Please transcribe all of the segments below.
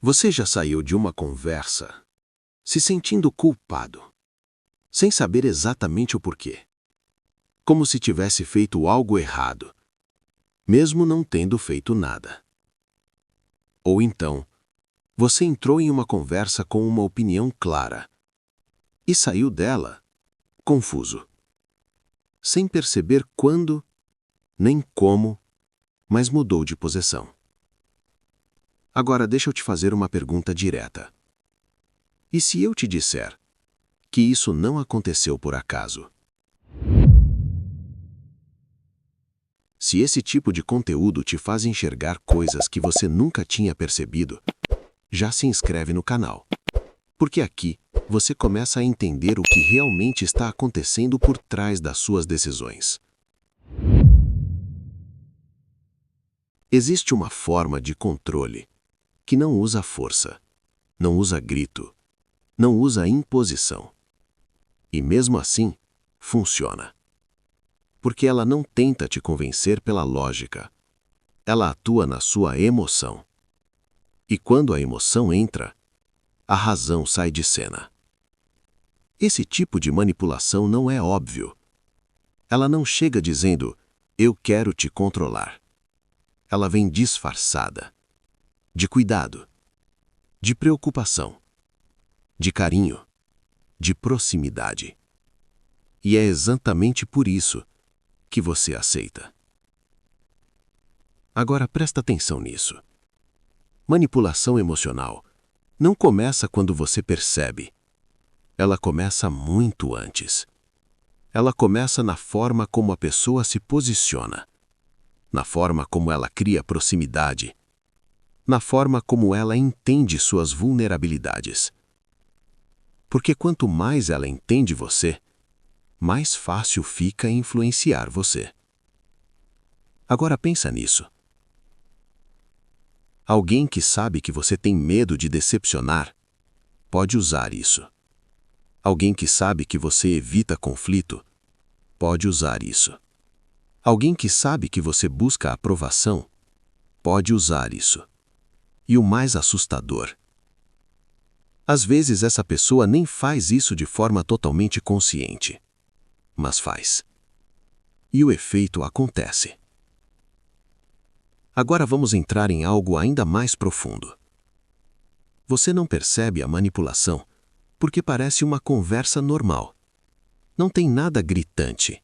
Você já saiu de uma conversa se sentindo culpado, sem saber exatamente o porquê, como se tivesse feito algo errado, mesmo não tendo feito nada. Ou então, você entrou em uma conversa com uma opinião clara e saiu dela confuso, sem perceber quando, nem como, mas mudou de posição. Agora deixa eu te fazer uma pergunta direta. E se eu te disser que isso não aconteceu por acaso? Se esse tipo de conteúdo te faz enxergar coisas que você nunca tinha percebido, já se inscreve no canal. Porque aqui você começa a entender o que realmente está acontecendo por trás das suas decisões. Existe uma forma de controle que não usa força, não usa grito, não usa imposição. E mesmo assim, funciona. Porque ela não tenta te convencer pela lógica. Ela atua na sua emoção. E quando a emoção entra, a razão sai de cena. Esse tipo de manipulação não é óbvio. Ela não chega dizendo, eu quero te controlar. Ela vem disfarçada. De cuidado. De preocupação. De carinho. De proximidade. E é exatamente por isso que você aceita. Agora presta atenção nisso. Manipulação emocional não começa quando você percebe. Ela começa muito antes. Ela começa na forma como a pessoa se posiciona, na forma como ela cria proximidade, na forma como ela entende suas vulnerabilidades. Porque quanto mais ela entende você, mais fácil fica influenciar você. Agora pensa nisso. Alguém que sabe que você tem medo de decepcionar, pode usar isso. Alguém que sabe que você evita conflito, pode usar isso. Alguém que sabe que você busca aprovação, pode usar isso. E o mais assustador, às vezes essa pessoa nem faz isso de forma totalmente consciente, mas faz. E o efeito acontece. Agora vamos entrar em algo ainda mais profundo. Você não percebe a manipulação porque parece uma conversa normal. Não tem nada gritante,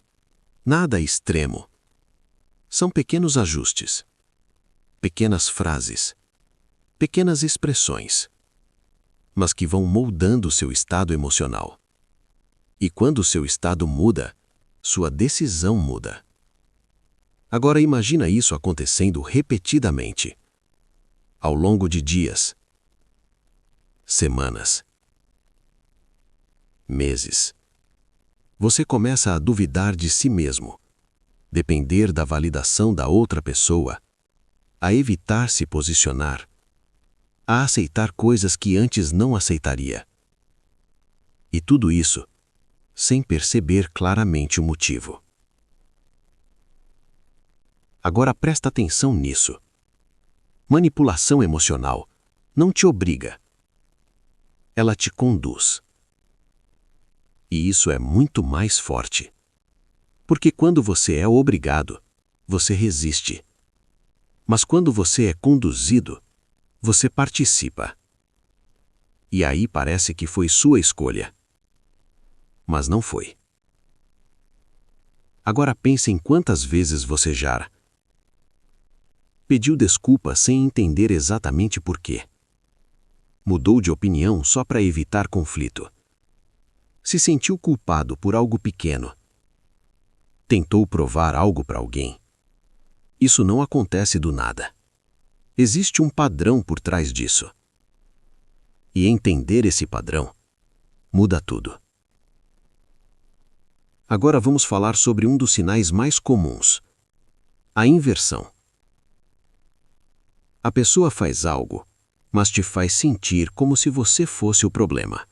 nada extremo. São pequenos ajustes, pequenas frases, pequenas expressões, mas que vão moldando seu estado emocional. E quando o seu estado muda, sua decisão muda. Agora imagina isso acontecendo repetidamente, ao longo de dias, semanas, meses. Você começa a duvidar de si mesmo, depender da validação da outra pessoa, a evitar se posicionar, a aceitar coisas que antes não aceitaria. E tudo isso sem perceber claramente o motivo. Agora presta atenção nisso. Manipulação emocional não te obriga. Ela te conduz. E isso é muito mais forte. Porque quando você é obrigado, você resiste. Mas quando você é conduzido, você participa. E aí parece que foi sua escolha. Mas não foi. Agora pense em quantas vezes você já pediu desculpa sem entender exatamente por quê. Mudou de opinião só para evitar conflito. Se sentiu culpado por algo pequeno. Tentou provar algo para alguém. Isso não acontece do nada. Existe um padrão por trás disso. E entender esse padrão muda tudo. Agora vamos falar sobre um dos sinais mais comuns: a inversão. A pessoa faz algo, mas te faz sentir como se você fosse o problema.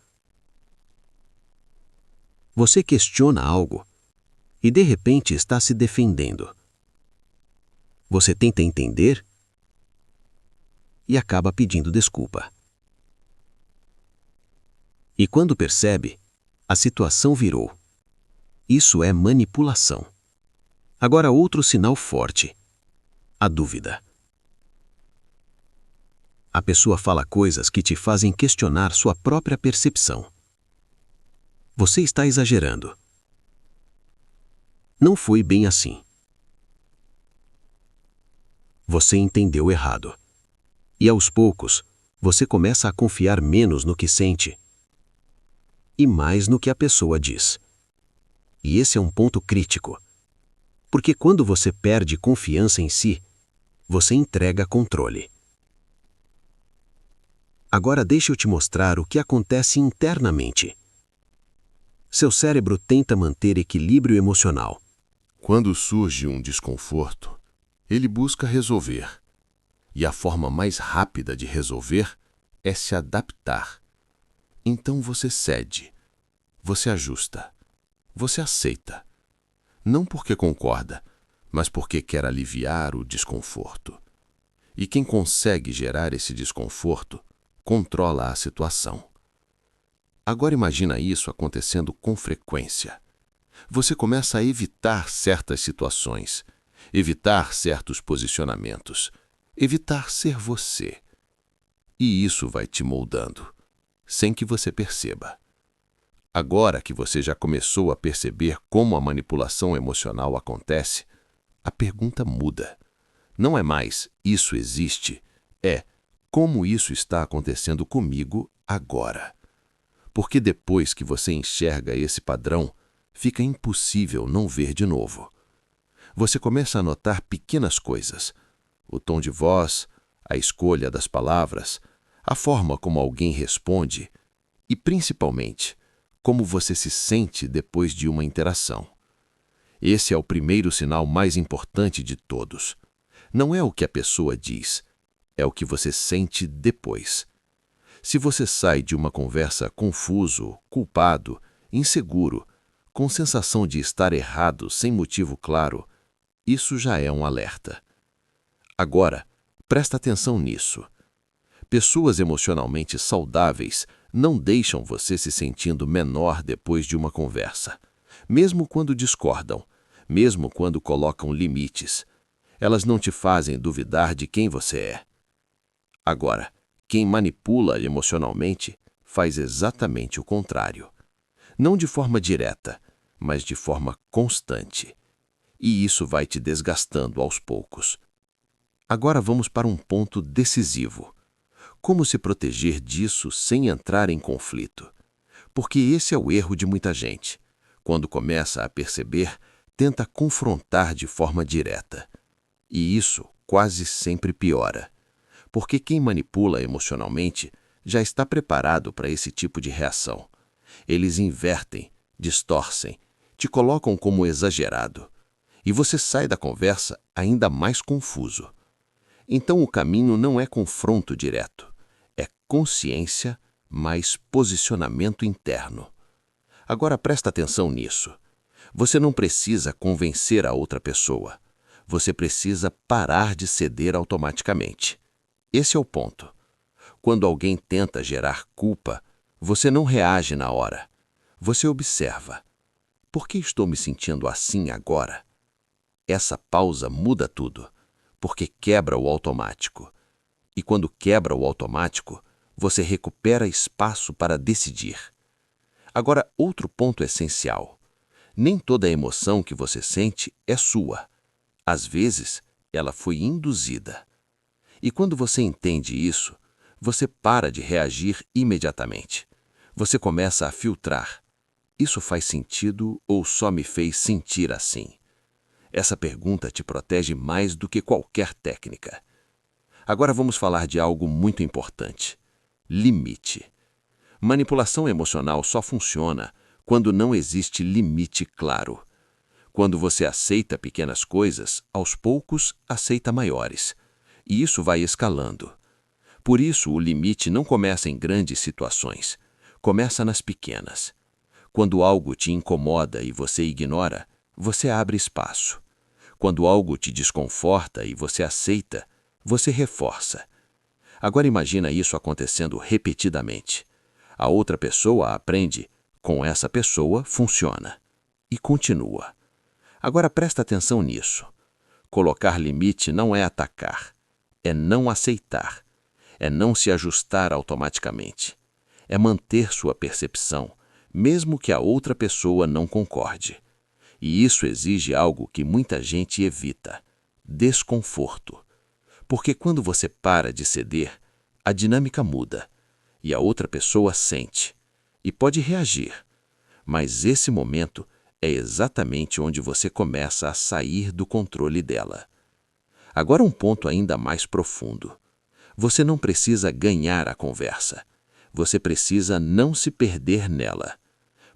Você questiona algo e de repente está se defendendo. Você tenta entender e acaba pedindo desculpa. E quando percebe, a situação virou. Isso é manipulação. Agora outro sinal forte: a dúvida. A pessoa fala coisas que te fazem questionar sua própria percepção. Você está exagerando. Não foi bem assim. Você entendeu errado. E aos poucos, você começa a confiar menos no que sente e mais no que a pessoa diz. E esse é um ponto crítico. Porque quando você perde confiança em si, você entrega controle. Agora deixa eu te mostrar o que acontece internamente. Seu cérebro tenta manter equilíbrio emocional. Quando surge um desconforto, ele busca resolver. E a forma mais rápida de resolver é se adaptar. Então você cede, você ajusta, você aceita. Não porque concorda, mas porque quer aliviar o desconforto. E quem consegue gerar esse desconforto, controla a situação. Agora imagina isso acontecendo com frequência. Você começa a evitar certas situações, evitar certos posicionamentos, evitar ser você. E isso vai te moldando, sem que você perceba. Agora que você já começou a perceber como a manipulação emocional acontece, a pergunta muda. Não é mais "isso existe", é "como isso está acontecendo comigo agora". Porque depois que você enxerga esse padrão, fica impossível não ver de novo. Você começa a notar pequenas coisas: o tom de voz, a escolha das palavras, a forma como alguém responde e, principalmente, como você se sente depois de uma interação. Esse é o primeiro sinal mais importante de todos. Não é o que a pessoa diz, é o que você sente depois. Se você sai de uma conversa confuso, culpado, inseguro, com sensação de estar errado sem motivo claro, isso já é um alerta. Agora, presta atenção nisso. Pessoas emocionalmente saudáveis não deixam você se sentindo menor depois de uma conversa. Mesmo quando discordam, mesmo quando colocam limites, elas não te fazem duvidar de quem você é. Agora, quem manipula emocionalmente faz exatamente o contrário. Não de forma direta, mas de forma constante. E isso vai te desgastando aos poucos. Agora vamos para um ponto decisivo. Como se proteger disso sem entrar em conflito? Porque esse é o erro de muita gente. Quando começa a perceber, tenta confrontar de forma direta. E isso quase sempre piora. Porque quem manipula emocionalmente já está preparado para esse tipo de reação. Eles invertem, distorcem, te colocam como exagerado. E você sai da conversa ainda mais confuso. Então o caminho não é confronto direto, é consciência mais posicionamento interno. Agora presta atenção nisso. Você não precisa convencer a outra pessoa. Você precisa parar de ceder automaticamente. Esse é o ponto. Quando alguém tenta gerar culpa, você não reage na hora. Você observa. Por que estou me sentindo assim agora? Essa pausa muda tudo, porque quebra o automático. E quando quebra o automático, você recupera espaço para decidir. Agora, outro ponto essencial. Nem toda emoção que você sente é sua. Às vezes, ela foi induzida. E quando você entende isso, você para de reagir imediatamente. Você começa a filtrar. Isso faz sentido ou só me fez sentir assim? Essa pergunta te protege mais do que qualquer técnica. Agora vamos falar de algo muito importante: limite. Manipulação emocional só funciona quando não existe limite claro. Quando você aceita pequenas coisas, aos poucos aceita maiores. E isso vai escalando. Por isso, o limite não começa em grandes situações. Começa nas pequenas. Quando algo te incomoda e você ignora, você abre espaço. Quando algo te desconforta e você aceita, você reforça. Agora imagina isso acontecendo repetidamente. A outra pessoa aprende, com essa pessoa funciona. E continua. Agora presta atenção nisso. Colocar limite não é atacar, é não aceitar, é não se ajustar automaticamente, é manter sua percepção, mesmo que a outra pessoa não concorde. E isso exige algo que muita gente evita: desconforto. Porque quando você para de ceder, a dinâmica muda, e a outra pessoa sente, e pode reagir. Mas esse momento é exatamente onde você começa a sair do controle dela. Agora um ponto ainda mais profundo. Você não precisa ganhar a conversa. Você precisa não se perder nela.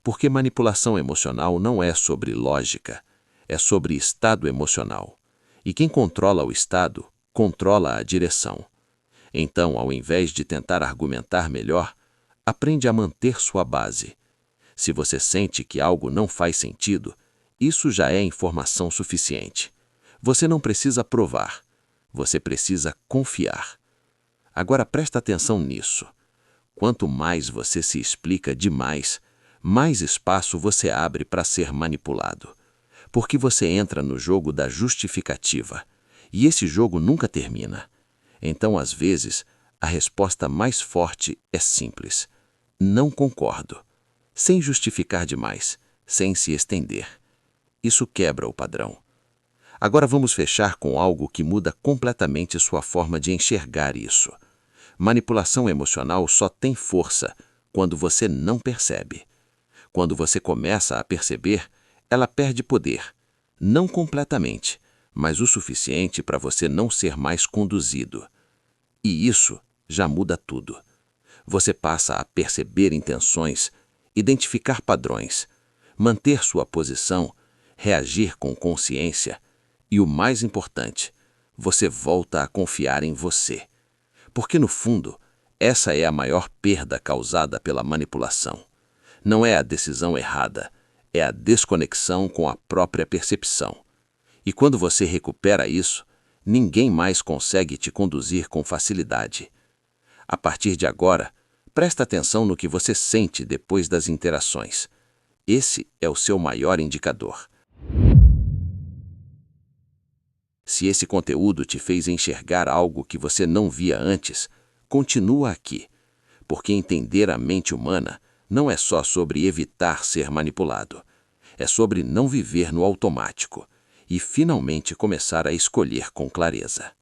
Porque manipulação emocional não é sobre lógica, é sobre estado emocional. E quem controla o estado, controla a direção. Então, ao invés de tentar argumentar melhor, aprende a manter sua base. Se você sente que algo não faz sentido, isso já é informação suficiente. Você não precisa provar, você precisa confiar. Agora presta atenção nisso. Quanto mais você se explica demais, mais espaço você abre para ser manipulado. Porque você entra no jogo da justificativa, e esse jogo nunca termina. Então, às vezes, a resposta mais forte é simples: não concordo. Sem justificar demais, sem se estender. Isso quebra o padrão. Agora vamos fechar com algo que muda completamente sua forma de enxergar isso. Manipulação emocional só tem força quando você não percebe. Quando você começa a perceber, ela perde poder. Não completamente, mas o suficiente para você não ser mais conduzido. E isso já muda tudo. Você passa a perceber intenções, identificar padrões, manter sua posição, reagir com consciência e, o mais importante, você volta a confiar em você. Porque, no fundo, essa é a maior perda causada pela manipulação. Não é a decisão errada, é a desconexão com a própria percepção. E quando você recupera isso, ninguém mais consegue te conduzir com facilidade. A partir de agora, presta atenção no que você sente depois das interações. Esse é o seu maior indicador. Se esse conteúdo te fez enxergar algo que você não via antes, continua aqui, porque entender a mente humana não é só sobre evitar ser manipulado, é sobre não viver no automático e finalmente começar a escolher com clareza.